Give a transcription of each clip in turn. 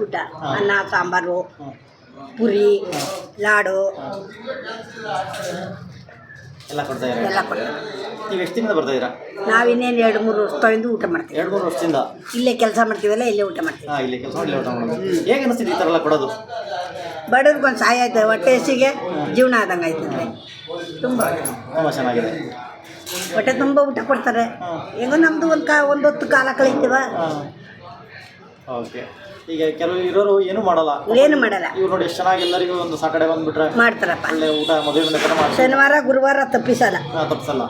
ಊಟ ಅನ್ನ ಸಾಂಬಾರು ಪುರಿ ಲಾಡು ಎಲ್ಲ ಕೊಡ್ತಾ ಇದ್ದಾರೆ. ಎಲ್ಲ ಕೊಡ್ತಾರೆ. ನೀವು ಎಷ್ಟು ದಿನದಿಂದ ಬರ್ತಾ ಇದ್ದೀರಾ? ನಾವಿನ್ನೇನು 2-3 ವರ್ಷದಿಂದ ಊಟ ಮಾಡ್ತೀವಿ. 2-3 ವರ್ಷದಿಂದ ಇಲ್ಲೇ ಕೆಲಸ ಮಾಡ್ತೀವಲ್ಲ, ಇಲ್ಲೇ ಊಟ ಮಾಡ್ತೀವಿ. ಇಲ್ಲೇ ಕೆಲಸ ಮಾಡಿ ಊಟ ಮಾಡೋದು. ಹೇಗೆ ಅನಿಸ್ತಿದೆ ಈ ಥರ ಎಲ್ಲ ಕೊಡೋದು? ಬಡವ್ರಿಗೊಂದು ಸಹಾಯ ಆಯ್ತದೆ, ಹೊಟ್ಟೆ ಹಸಿಗೆ ಜೀವನ ಆದಂಗೆ ಆಯ್ತದೆ. ತುಂಬ ಚೆನ್ನಾಗಿದೆ. ಹೊಟ್ಟೆ ತುಂಬ ಊಟ ಕೊಡ್ತಾರೆ. ಹೆಂಗೋ ನಮ್ಮದು ಒಂದು ಹೊತ್ತು ಕಾಲ ಕಳೀತೀವ. ಓಕೆ. ಈಗ ಕೆಲವು ಇರೋರು ಏನು ಮಾಡಲ್ಲ, ಇವ್ರು ನೋಡಿ ಎಷ್ಟು ಚೆನ್ನಾಗಿ ಎಲ್ಲರಿಗೂ ಒಂದು ಸಾಟರ್ಡೆ ಬಂದುಬಿಟ್ರೆ ಮಾಡ್ತಾರಪ್ಪ. ಒಳ್ಳೆ ಊಟ ಮದುವೆ ಮನೆ ಥರ ಮಾಡ್ತಾರೆ. ಶನಿವಾರ ಗುರುವಾರ ತಪ್ಪಿಸಲ್ಲ. ತಪ್ಪಿಸಲ್ಲ.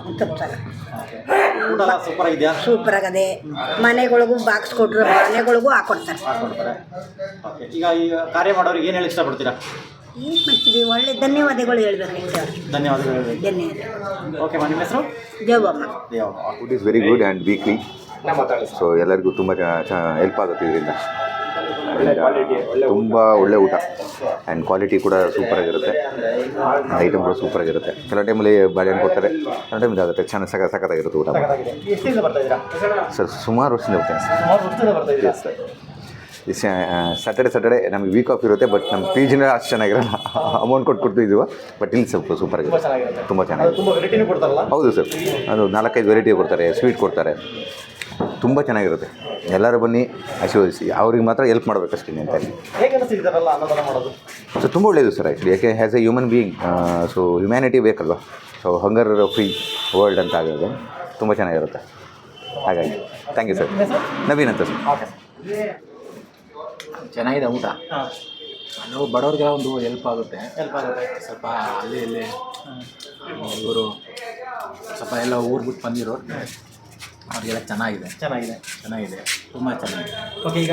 ಊಟ ಸೂಪರ್ ಆಗಿದೆಯಾ? ಸೂಪರ್ ಆಗದೆ. ಮನೆಗಳಿಗೂ ಬಾಕ್ಸ್ ಕೊಟ್ಟರು, ಮನೆಗಳಿಗೂ ಹಾಕೊಡ್ತಾರೆ. ಓಕೆ. ಈಗ ಕಾರ್ಯ ಮಾಡೋರಿಗೆ ಏನು ಹೇಳಿ ಇಷ್ಟಪಡ್ತೀರಾ? ಏನು ಮಾಡ್ತೀವಿ, ಒಳ್ಳೆ ಧನ್ಯವಾದಗಳು ಹೇಳ್ಬೇಕು. ಧನ್ಯವಾದಗಳು. ಓಕೆ. ನಿಮ್ಮ ಹೆಸರು? Devamma. Food is very good and weekly, so ಎಲ್ಲರಿಗೂ ತುಂಬ ಹೆಲ್ಪ್ ಆಗುತ್ತೆ ಇದರಿಂದ. ತುಂಬ ಒಳ್ಳೆ ಊಟ ಆ್ಯಂಡ್ ಕ್ವಾಲಿಟಿ ಕೂಡ ಸೂಪರಾಗಿರುತ್ತೆ, ಐಟಮ್ ಕೂಡ ಸೂಪರಾಗಿರುತ್ತೆ. ಕೆಲವು ಟೈಮಲ್ಲಿ ಬಾಳೆಹಣ್ಣು ಕೊಡ್ತಾರೆ, ಕೆಲವು ಟೈಮ್ ಇದಾಗುತ್ತೆ. ಚೆನ್ನಾಗಿ ಸಖತ್ತಾಗಿರುತ್ತೆ ಊಟ. ಸರ್ ಸುಮಾರು ವರ್ಷದಿಂದ ಬರ್ತೇನೆ ಸರ್. ಸ್ಯಾಟರ್ಡೆ ನಮಗೆ ವೀಕ್ ಆಫ್ ಇರುತ್ತೆ, ಬಟ್ ನಮ್ಮ ಪಿ ಜಿನ ಅಷ್ಟು ಚೆನ್ನಾಗಿರಲ್ಲ. ಅಮೌಂಟ್ ಕೊಟ್ಬಿಡ್ತಿದ್ದೀವಿ, ಬಟ್ ಇಲ್ಲಿ ಸ್ವಲ್ಪ ಸೂಪರಾಗಿದೆ, ತುಂಬ ಚೆನ್ನಾಗಿದೆ. ಹೌದು ಸರ್, ಅದು 4-5 ವೆರೈಟಿ ಕೊಡ್ತಾರೆ, ಸ್ವೀಟ್ ಕೊಡ್ತಾರೆ, ತುಂಬ ಚೆನ್ನಾಗಿರುತ್ತೆ. ಎಲ್ಲರೂ ಬನ್ನಿ ಆಶೀರ್ವದಿಸಿ, ಅವ್ರಿಗೆ ಮಾತ್ರ ಹೆಲ್ಪ್ ಮಾಡಬೇಕಷ್ಟೇ ಅಂತ. ಸೊ ತುಂಬ ಒಳ್ಳೆಯದು ಸರ್ ಆ್ಯಕ್ಚುಲಿ, ಯಾಕೆ has A human being, so humanity ಬೇಕಲ್ವ. ಸೊ ಹಂಗರ್ ಫ್ರೀ ವರ್ಲ್ಡ್ ಅಂತ ಆಗೋದು ತುಂಬ ಚೆನ್ನಾಗಿರುತ್ತೆ. ಹಾಗಾಗಿ ಥ್ಯಾಂಕ್ ಯು ಸರ್. ನವೀನ್ ಅಂತ ಸರ್. ಚೆನ್ನಾಗಿದೆ ಊಟ. ಅದು ಬಡವ್ರಿಗೆ ಒಂದು ಹೆಲ್ಪ್ ಆಗುತ್ತೆ. ಸ್ವಲ್ಪ ಅಲ್ಲಿ ಇಲ್ಲಿ ಇವರು ಸ್ವಲ್ಪ ಎಲ್ಲ ಊರು ಬಿಟ್ಟು ಬಂದಿರೋ ಅವ್ರಿಗೆಲ್ಲ ಚೆನ್ನಾಗಿದೆ, ತುಂಬ ಚೆನ್ನಾಗಿದೆ. ಓಕೆ. ಈಗ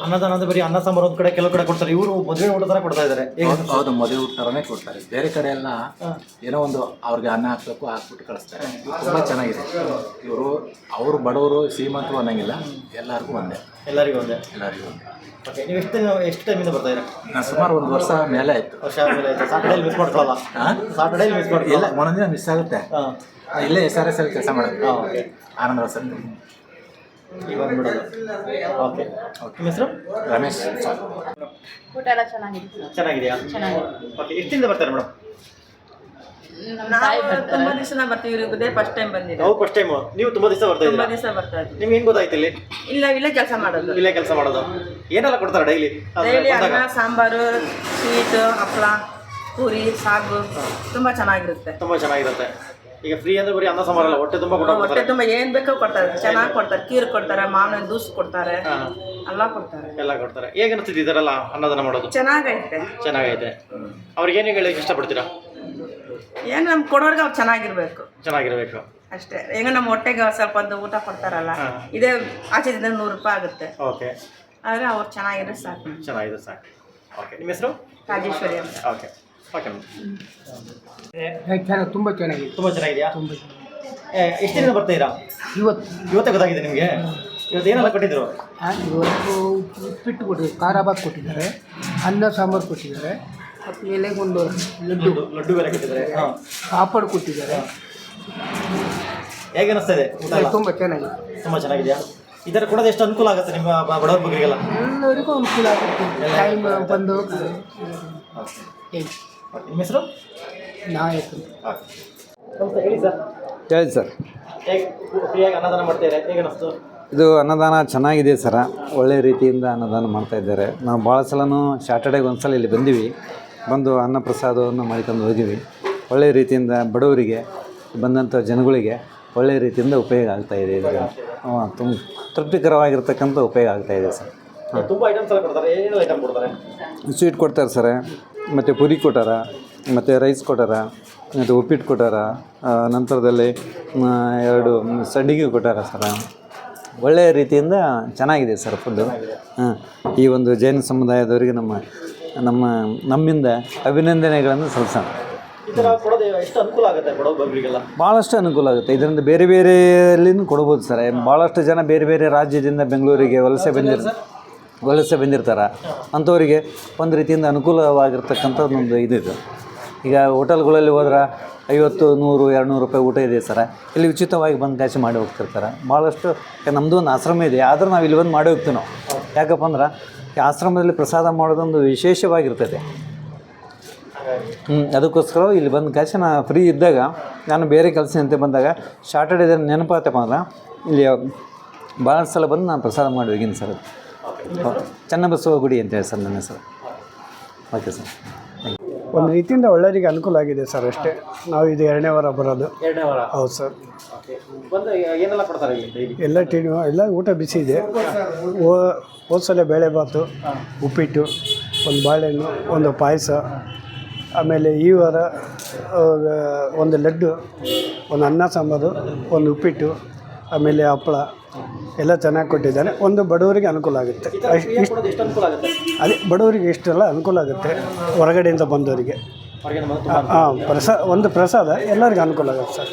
ಅನ್ನದಾನ ಅಂದರೆ ಬರೀ ಅನ್ನ ಸಾಂಬಾರು ಒಂದು ಕಡೆ, ಕೆಲವು ಕಡೆ ಕೊಡ್ತಾರೆ, ಇವರು ಮದುವೆ ಊಟ ಥರ ಕೊಡ್ತಾ ಇದ್ದಾರೆ. ಹೌದು, ಮದುವೆ ಊಟ ಥರನೇ ಕೊಡ್ತಾರೆ. ಬೇರೆ ಕಡೆ ಎಲ್ಲ ಏನೋ ಒಂದು ಅವ್ರಿಗೆ ಅನ್ನ ಹಾಕ್ಬೇಕು, ಹಾಕ್ಬಿಟ್ಟು ಕಳಿಸ್ತಾರೆ. ತುಂಬ ಚೆನ್ನಾಗಿದೆ. ಅವರು ಬಡವರು ಶ್ರೀಮಂತರು ಅನ್ನೋಂಗಿಲ್ಲ, ಎಲ್ಲರಿಗೂ ಒಂದೇ. ಓಕೆ. ನೀವು ಎಷ್ಟು ಟೈಮಿಂದ ಬರ್ತಾ ಇದ್ದೀರಾ? ನಾನು ಸುಮಾರು 1 ವರ್ಷ ಮೇಲೆ ಆಯಿತು. ಸಾಟರ್ಡೇಲಿ ಮಿಸ್ ಮಾಡ್ಕೊಳ್ಳಲ್ಲ? ಸಾಟರ್ಡೇಲಿ ಮಿಸ್ ಮಾಡ್ಕೊಳ್ಳಲ್ಲ, ಒಂದೊಂದು ದಿನ ಮಿಸ್ ಆಗುತ್ತೆ. ಇಲ್ಲೇ SRS ಅಲ್ಲಿ ಕೆಲಸ ಮಾಡೋದು, ಆನಂದ ವಸತಿ. ಈಗ ಬಂದ್ಬಿಡೋದು. ಓಕೆ. ನಿಮ್ಮ ಹೆಸರು? ರಮೇಶ್. ಊಟ ಎಲ್ಲ ಚೆನ್ನಾಗಿದೆಯಾ? ಓಕೆ. ಎಷ್ಟಿಂದ ಬರ್ತಾರೆ ಮೇಡಮ್? ತುಂಬ ದಿವಸ ಬರ್ತೀವಿ. ಇದೇ ಫಸ್ಟ್ ಟೈಮ್ ಬಂದಿದೆ. First time. ನೀವು ತುಂಬ ದಿವಸ ಬರ್ತಾ ಇದ್ದೀರಾ? ತುಂಬ ದಿವಸ ಬರ್ತಾ ಇದ್ದೀವಿ. ನಿಮ್ಗೆ ಹೆಂಗೆ ಗೊತ್ತಾಯ್ತು ಇಲ್ಲಿ? ಇಲ್ಲೇ ಕೆಲಸ ಮಾಡೋದು. ಏನೆಲ್ಲ ಕೊಡ್ತಾರೆ ಡೈಲಿ? ಅನ್ನ ಸಾಂಬಾರು, ಸ್ವೀಟ್, ಹಪ್ಪಳ, ಪೂರಿ, ಸಾಗು ತುಂಬ ಚೆನ್ನಾಗಿರುತ್ತೆ. ಈಗ ಫ್ರೀ ಅಂದ್ರೆ ಬರೀ ಅನ್ನ ಸಾಂಬಾರಲ್ಲ, ಹೊಟ್ಟೆ ತುಂಬ ಕೊಡ್ತಾರೆ. ಹೊಟ್ಟೆ ತುಂಬ ಏನು ಬೇಕೋ ಕೊಡ್ತಾರೆ, ಚೆನ್ನಾಗಿ ಕೊಡ್ತಾರೆ. ಕೀರು ಕೊಡ್ತಾರೆ, ಮಾವಿನ ಜ್ಯೂಸ್ ಕೊಡ್ತಾರೆ, ಎಲ್ಲ ಕೊಡ್ತಾರೆ. ಹೇಗೆ ಅನಿಸ್ತಿದೆ ಇದರಲ್ಲ ಅನ್ನದಾನ ಮಾಡೋದು? ಚೆನ್ನಾಗೈತೆ. ಅವ್ರಿಗೆ ಏನು ಹೇಳಕ್ಕೆ ಇಷ್ಟಪಡ್ತೀರಾ? ಏನು ನಮ್ಗೆ ಕೊಡೋರ್ಗೆ ಅವ್ರು ಚೆನ್ನಾಗಿರ್ಬೇಕು ಅಷ್ಟೇ. ಹೆಂಗ ನಮ್ಮ ಹೊಟ್ಟೆಗೆ ಸ್ವಲ್ಪ ಒಂದು ಊಟ ಕೊಡ್ತಾರಲ್ಲ, ಇದೇ ಆಚೆದಿಂದ 100 ರೂಪಾಯಿ ಆಗುತ್ತೆ. ಓಕೆ. ಆದರೆ ಅವ್ರು ಚೆನ್ನಾಗಿದ್ರೆ ಸಾಕು. ಓಕೆ. ನಿಮ್ಮ ಹೆಸರು? ರಾಜೇಶ್ವರಿ ಅಂತ. ಓಕೆ. ತುಂಬ ಚೆನ್ನಾಗಿದೆ. ಚೆನ್ನಾಗಿದೆಯಾ? ಎಷ್ಟು ದಿನ ಬರ್ತಾ ಇದ್ದೀರಾ? ಇವತ್ತೇ ಗೊತ್ತಾಗಿದೆ ನಿಮಗೆ? ಇವತ್ತು ಏನೆಲ್ಲ ಕೊಟ್ಟಿದ್ರು? ಇವತ್ತು ಉಪ್ಪಿಟ್ಟು ಕೊಟ್ಟಿದ್ದಾರೆ, ಖಾರಾಬಾತ್ ಕೊಟ್ಟಿದ್ದಾರೆ, ಅನ್ನ ಸಾಂಬಾರು ಕೊಟ್ಟಿದ್ದಾರೆ, ಮತ್ತು ಎಲೆಗೊಂದು ಲಡ್ಡು ಬೇರೆ ಕೊಟ್ಟಿದ್ದಾರೆ, ಪಾಪಡ್ ಕೊಟ್ಟಿದ್ದಾರೆ. ಹೇಗೆ ಅನಿಸ್ತಾ ಇದೆ? ತುಂಬ ಚೆನ್ನಾಗಿದೆ. ತುಂಬ ಚೆನ್ನಾಗಿದೆಯಾ? ಈ ಥರ ಕೊಡೋದು ಎಷ್ಟು ಅನುಕೂಲ ಆಗುತ್ತೆ ನಿಮ್ಮ ಬಡವ್ರ ಬಗ್ಗೆಲ್ಲ? ಎಲ್ಲರಿಗೂ ಅನುಕೂಲ ಆಗುತ್ತೆ. ಟೈಮ್ ಬಂದು ನಿಮ್ಮ ಹೆಸರು? ನಾಯಕ. ಹೇಳಿ ಸರ್. ಹೇಳಿ ಸರ್. ಹೇಗೆ ಫ್ರೀಯಾಗಿ ಅನ್ನದಾನ ಮಾಡ್ತಾರೆ, ಹೇಗೆ ಅನಿಸ್ತು? ಇದು ಅನ್ನದಾನ ಚೆನ್ನಾಗಿದೆ ಸರ, ಒಳ್ಳೆಯ ರೀತಿಯಿಂದ ಅನ್ನದಾನ ಮಾಡ್ತಾಯಿದ್ದಾರೆ. ನಾವು ಭಾಳ ಸಲನೂ ಸ್ಯಾಟರ್ಡೇಗೆ ಒಂದು ಸಲ ಇಲ್ಲಿ ಬಂದು ಅನ್ನ ಪ್ರಸಾದವನ್ನು ಮಾಡಿಕೊಂಡು ಹೋಗಿವಿ. ಒಳ್ಳೆಯ ರೀತಿಯಿಂದ ಬಡವರಿಗೆ ಬಂದಂಥ ಜನಗಳಿಗೆ ಒಳ್ಳೆಯ ರೀತಿಯಿಂದ ಉಪಯೋಗ ಆಗ್ತಾಯಿದೆ. ಇದರಿಂದ ತುಂಬ ತೃಪ್ತಿಕರವಾಗಿರ್ತಕ್ಕಂಥ ಉಪಯೋಗ ಆಗ್ತಾಯಿದೆ ಸರ್. ತುಂಬ ಐಟಮ್ಸ್ ಎಲ್ಲ ಕೊಡ್ತಾರೆ. ಏನೇನು ಐಟಮ್ ಕೊಡ್ತಾರೆ? ಸ್ವೀಟ್ ಕೊಡ್ತಾರೆ ಸರ, ಮತ್ತು ಪುರಿ ಕೊಟ್ಟಾರ, ಮತ್ತು ರೈಸ್ ಕೊಟ್ಟಾರ, ಮತ್ತು ಉಪ್ಪಿಟ್ಟು ಕೊಟ್ಟಾರ, ನಂತರದಲ್ಲಿ 2 ಸಂಡಿಗೆ ಕೊಟ್ಟಾರ ಸರ. ಒಳ್ಳೆಯ ರೀತಿಯಿಂದ ಚೆನ್ನಾಗಿದೆ ಸರ್ ಫುಡ್ಡು. ಈ ಒಂದು ಜೈನ ಸಮುದಾಯದವರಿಗೆ ನಮ್ಮಿಂದ ಅಭಿನಂದನೆಗಳನ್ನು ಸಲ್ಲಿಸೋಣ. ಭಾಳಷ್ಟು ಅನುಕೂಲ ಆಗುತ್ತೆ ಇದರಿಂದ. ಬೇರೆ ಬೇರೆಯಲ್ಲಿನೂ ಕೊಡ್ಬೋದು ಸರ್. ಭಾಳಷ್ಟು ಜನ ಬೇರೆ ಬೇರೆ ರಾಜ್ಯದಿಂದ ಬೆಂಗಳೂರಿಗೆ ವಲಸೆ ಬಂದಿರ್ತಾರೆ. ಅಂಥವರಿಗೆ ಒಂದು ರೀತಿಯಿಂದ ಅನುಕೂಲವಾಗಿರ್ತಕ್ಕಂಥ ಒಂದು ಇದು. ಈಗ ಹೋಟೆಲ್ಗಳಲ್ಲಿ ಹೋದ್ರೆ 50, 100, 200 ರೂಪಾಯಿ ಊಟ ಇದೆ ಸರ. ಇಲ್ಲಿ ಉಚಿತವಾಗಿ ಬಂದು ಕಾಸು ಮಾಡಿ ಹೋಗ್ತಿರ್ತಾರೆ ಭಾಳಷ್ಟು. ನಮ್ಮದು ಒಂದು ಆಶ್ರಮ ಇದೆ, ಆದರೂ ನಾವು ಇಲ್ಲಿ ಬಂದು ಮಾಡಿ ಹೋಗ್ತೀವಿ ನಾವು. ಯಾಕಪ್ಪ ಅಂದ್ರೆ ಈ ಆಶ್ರಮದಲ್ಲಿ ಪ್ರಸಾದ ಮಾಡೋದೊಂದು ವಿಶೇಷವಾಗಿರ್ತದೆ. ಅದಕ್ಕೋಸ್ಕರ ಇಲ್ಲಿ ಬಂದ ಕಾಸು ನಾನು ಫ್ರೀ ಇದ್ದಾಗ, ನಾನು ಬೇರೆ ಕೆಲಸ ಅಂತ ಬಂದಾಗ ಸಾಟರ್ಡೇ ದಿನ ನೆನಪಾತಪ್ಪ ಅಂದ್ರೆ ಇಲ್ಲಿ ಭಾಳ ಸಲ ಬಂದು ನಾನು ಪ್ರಸಾದ ಮಾಡಿ ಹೋಗಿನಿ ಸರ್. ಚನ್ನಬಸವ ಗುಡಿ ಅಂತೇಳಿ ಸರ್ ನನ್ನ ಹೆಸರು. Okay sir. ಒಂದು ರೀತಿಯಿಂದ ಒಳ್ಳೆಯವರಿಗೆ ಅನುಕೂಲ ಆಗಿದೆ ಸರ್ ಅಷ್ಟೇ. ನಾವು ಇದು 2ನೇ ವಾರ ಬರೋದು. 2ನೇ ವಾರ. ಹೌದು ಸರ್. ಬಂದು ಏನೆಲ್ಲ ಕೊಡ್ತಾರೆ ಇಲ್ಲಿ ಡೈಲಿ? ಎಲ್ಲ ಊಟ ಬಿಸಿ ಇದೆ. ಹೋದ್ಸಲ ಬೇಳೆಭಾತು, ಉಪ್ಪಿಟ್ಟು, ಒಂದು ಬಾಳೆಹಣ್ಣು, ಒಂದು ಪಾಯಸ, ಆಮೇಲೆ ಈ ವಾರ ಒಂದು ಲಡ್ಡು, ಒಂದು ಅನ್ನ ಸಾಂಬಾರು, ಒಂದು ಉಪ್ಪಿಟ್ಟು, ಆಮೇಲೆ ಹಪ್ಪಳ ಎಲ್ಲ ಚೆನ್ನಾಗಿ ಕೊಟ್ಟಿದ್ದಾರೆ. ಒಂದು ಬಡವರಿಗೆ ಅನುಕೂಲ ಆಗುತ್ತೆ. ಎಷ್ಟು ಅನುಕೂಲ ಆಗುತ್ತೆ? ಅದೇ ಬಡವರಿಗೆ ಇಷ್ಟೆಲ್ಲ ಅನುಕೂಲ ಆಗುತ್ತೆ. ಹೊರಗಡೆಯಿಂದ ಬಂದವರಿಗೆ ಒಂದು ಪ್ರಸಾದ ಎಲ್ಲರಿಗೂ ಅನುಕೂಲ ಆಗುತ್ತೆ ಸರ್.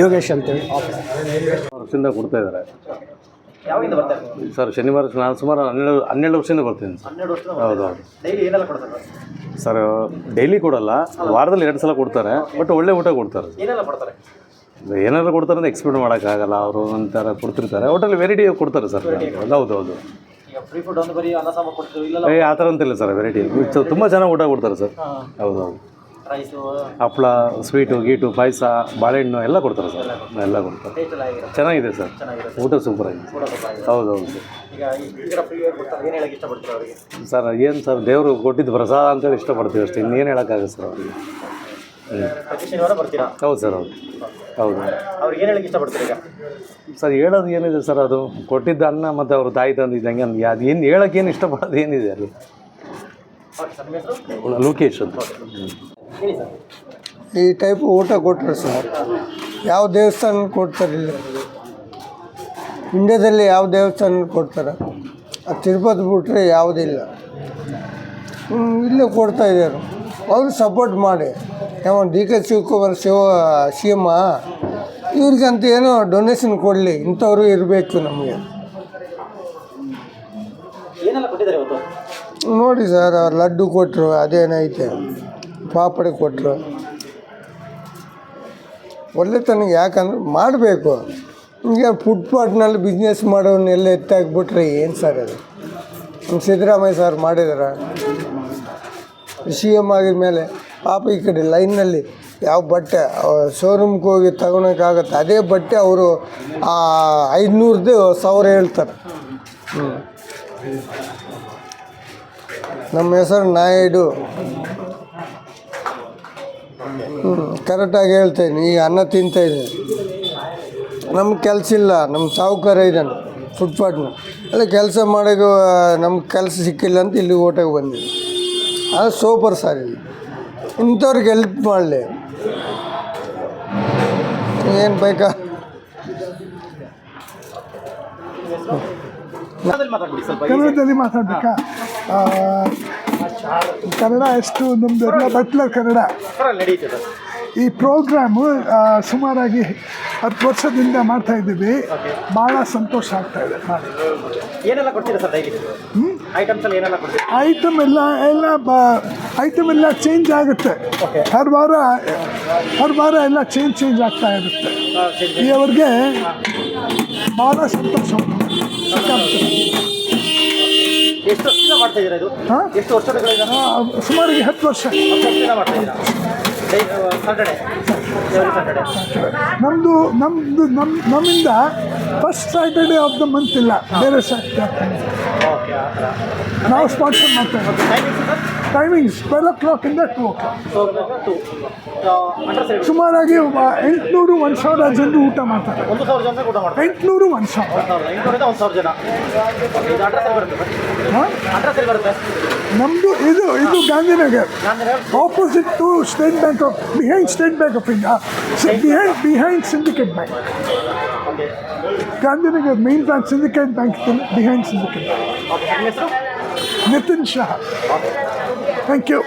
ಯೋಗೇಶ್ ಅಂತೇಳಿ. ವರ್ಷದಿಂದ ಕೊಡ್ತಾ ಇದ್ದಾರೆ ಯಾವಾಗಿಂದ ಬರ್ತಾರೆ ಸರ್. ಶನಿವಾರ ನಾನು ಸುಮಾರು 12 ವರ್ಷದಿಂದ ಬರ್ತೀನಿ ಸರ್. 12 ವರ್ಷದಿಂದ ಹೌದು. ಡೈಲಿ ಏನೆಲ್ಲ ಕೊಡ್ತಾರೆ ಸರ್? ಡೈಲಿ ಕೊಡಲ್ಲ, ವಾರದಲ್ಲಿ 2 ಸಲ ಕೊಡ್ತಾರೆ. ಬಟ್ ಒಳ್ಳೆ ಊಟ ಕೊಡ್ತಾರೆ. ಏನೆಲ್ಲ ಕೊಡ್ತಾರೆ? ಏನಾದ್ರು ಕೊಡ್ತಾರೆ ಅಂತ ಎಕ್ಸ್ಪೆಕ್ಟ್ ಮಾಡೋಕ್ಕಾಗಲ್ಲ. ಅವರು ಒಂಥರ ಕೊಡ್ತಿರ್ತಾರೆ. ಒಟ್ಟಲ್ಲಿ ವೆರೈಟಿ ಕೊಡ್ತಾರೆ ಸರ್. ಹೌದು. ಈಗ ಫ್ರೀ ಫುಡ್ ಒಂದು ಬರೀ ಅನ್ನ ಸಾಂಬಾರು ಕೊಡ್ತೀವಿ ಇಲ್ಲ? ಆ ಥರ ಅಂತಿಲ್ಲ ಸರ್. ವೆರೈಟಿ ತುಂಬ ಚೆನ್ನಾಗಿ ಊಟ ಕೊಡ್ತಾರೆ ಸರ್. ಹೌದು. ರೈಸು, ಹಪ್ಪಳ, ಸ್ವೀಟು, ಗೀಟು, ಪಾಯಸ, ಬಾಳೆಹಣ್ಣು ಎಲ್ಲ ಕೊಡ್ತಾರೆ ಸರ್. ಎಲ್ಲ ಕೊಡ್ತಾರೆ. ಚೆನ್ನಾಗಿದೆ ಸರ್. ಊಟ ಸೂಪರ್ ಆಗಿದೆ. ಹೌದು. ಈಗ ಈ ಫ್ರೀ ಕೊಡ್ತಾರೆ, ಏನು ಹೇಳಕ್ಕೆ ಇಷ್ಟಪಡ್ತೀರಾ ಅವರಿಗೆ? ಸರ್ ಏನು ಸರ್, ದೇವರು ಕೊಟ್ಟಿದ್ದು ಪ್ರಸಾದ ಅಂತೇಳಿ ಇಷ್ಟಪಡ್ತೀವಿ ಅಷ್ಟೇ. ಇನ್ನೇನು ಹೇಳೋಕ್ಕಾಗುತ್ತೆ ಸರ್ ಅವರಿಗೆ. ಪ್ರತಿ ಶನಿವಾರ ಬರ್ತೀರಾ? ಹೌದು ಸರ್. ಹೌದು. ಅವ್ರಿಗೆ ಏನು ಹೇಳಕ್ಕೆ ಇಷ್ಟಪಡ್ತೀರಾ ಈಗ? ಸರ್ ಹೇಳೋದು ಏನಿದೆ ಸರ್, ಅದು ಕೊಟ್ಟಿದ್ದ ಅನ್ನ ಮತ್ತು ಅವರು ತಾಯಿ ತಂದಿದ್ದಂಗೆ ಅದು ಏನು ಹೇಳೋಕೆ ಏನು ಇಷ್ಟಪಡೋದು ಏನಿದೆ ಅಲ್ಲಿ. ಲೋಕೇಶ್ ಅಂತ. ಈ ಟೈಪ್ ಊಟ ಕೊಟ್ಟರು ಸರ್. ಯಾವ ದೇವಸ್ಥಾನ ಕೊಡ್ತಾರಿಲ್ಲ, ಇಂಡಿಯಾದಲ್ಲಿ ಯಾವ ದೇವಸ್ಥಾನ ಕೊಡ್ತಾರೆ? ಅದು ತಿರುಪತಿ ಬಿಟ್ಟರೆ ಯಾವುದಿಲ್ಲ. ಇಲ್ಲೇ ಕೊಡ್ತಾಯಿದ್ದಾರೆ. ಅವರು ಸಪೋರ್ಟ್ ಮಾಡಿ. ಯಾವ DK ಶಿವಕುಮಾರ್ CM ಇವ್ರಿಗಂತ ಏನೋ ಡೊನೇಷನ್ ಕೊಡಲಿ. ಇಂಥವ್ರು ಇರಬೇಕು ನಮಗೆ. ಏನೆಲ್ಲ ಕೊಟ್ಟಿದ್ದಾರೆ ಇವತ್ತು? ನೋಡಿ ಸರ್, ಲಡ್ಡು ಕೊಟ್ಟರು, ಅದೇನೈತೆ ಪಾಪಡೆ ಕೊಟ್ಟರು. ಒಳ್ಳೆತನ ಯಾಕಂದ್ರೆ ಮಾಡಬೇಕು. ಈಗ ಫುಟ್ಪಾತ್ನಲ್ಲಿ ಬಿಸ್ನೆಸ್ ಮಾಡೋನೆಲ್ಲ ಎತ್ತಾಕ್ಬಿಟ್ರೆ ಏನು ಸರ್ ಅದು? ನಮ್ಮ ಸಿದ್ದರಾಮಯ್ಯ ಸರ್ ಮಾಡಿದಾರೆ. CM ಆಗಿದ ಮೇಲೆ ಪಾಪ ಈ ಕಡೆ ಲೈನ್ನಲ್ಲಿ ಯಾವ ಬಟ್ಟೆ ಶೋರೂಮ್ಗೆ ಹೋಗಿ ತಗೊಳಕ್ಕಾಗತ್ತೆ, ಅದೇ ಬಟ್ಟೆ ಅವರು 500ದು 1000 ಹೇಳ್ತಾರೆ. ನಮ್ಮ ಹೆಸರು ನಾಯ್ಡು. ಕರೆಕ್ಟಾಗಿ ಹೇಳ್ತೇನೆ. ಈಗ ಅನ್ನ ತಿಂತಾಯಿದ್ದೀನಿ. ನಮ್ಗೆ ಕೆಲಸ ಇಲ್ಲ. ನಮ್ಮ ಸಾಹುಕಾರ ಇದ್ದಾನೆ ಫುಟ್ಪಾತ್ನ. ಅಲ್ಲ ಕೆಲಸ ಮಾಡೋಕೆ ನಮ್ಗೆ ಕೆಲಸ ಸಿಕ್ಕಿಲ್ಲ ಅಂತ ಇಲ್ಲಿ ಊಟಕ್ಕೆ ಬಂದಿದ್ದೆ. ಅದು ಸೂಪರ್ ಸರ್. ಇಲ್ಲಿ ಇಂಥವ್ರಿಗೆ ಹೆಲ್ಪ್ ಮಾಡಲಿ. ಏನು ಬೇಕಾ? ಕನ್ನಡದಲ್ಲಿ ಮಾತಾಡಬೇಕಾ? ಕನ್ನಡ ಎಷ್ಟು ನಮ್ಮದೆಲ್ಲ ಬಟ್ಲರ್ ಕನ್ನಡ. ಈ ಪ್ರೋಗ್ರಾಮು ಸುಮಾರಾಗಿ 10 ವರ್ಷದಿಂದ ಮಾಡ್ತಾಯಿದ್ದೀವಿ. ಭಾಳ ಸಂತೋಷ ಆಗ್ತಾಯಿದೆ ಮಾಡಿ. ಏನೆಲ್ಲ ಕೊಡ್ತೀರಾ ಸರ್ ಡೈಲಿ? ಐಟಮ್ಸ್ ಎಲ್ಲ ಏನೆಲ್ಲ ಕೊಡ್ತೀರಾ? ಐಟಮ್ ಎಲ್ಲ ಚೇಂಜ್ ಆಗುತ್ತೆ. ಹರ್ ವಾರ ಎಲ್ಲ ಚೇಂಜ್ ಆಗ್ತಾ ಇರುತ್ತೆ. ಈ ಅವ್ರಿಗೆ ಭಾಳ ಸಂತೋಷ. ಎಷ್ಟು ವರ್ಷದಿಂದ ಮಾಡ್ತಾ ಇದ್ದೀರಾ ಇದು? ಎಷ್ಟು ವರ್ಷಗಳಿಂದ? ಸುಮಾರಿಗೆ 10 ವರ್ಷ. 10 ವರ್ಷದಿಂದ ಮಾಡ್ತಾ ಇದ್ದೀರಾ? ನಮ್ಮಿಂದ first Saturday of the month ಇಲ್ಲ, ಬೇರೆ ಸ್ಯಾಟರ್ಡೇ ನಾವು ಸ್ಪಾನ್ಸರ್ ಮಾಡ್ತಾ ಇದ್ದೀವಿ. Timings 12 o'clock-ಇಂದ 2 o'clock. ಸುಮಾರಾಗಿ 800-1000 ಜನರು ಊಟ ಮಾಡ್ತಾರೆ. 1000 ಜನ ಊಟ ಮಾಡ್ತಾರೆ. 800-1000 ಜನ. ನಮ್ಮದು ಇದು Gandhinagar, opposite to State Bank of behind State Bank of India, behind Syndicate Bank. Gandhinagar main branch Syndicate Bank behind Syndicate. Nitin Shah. Thank you.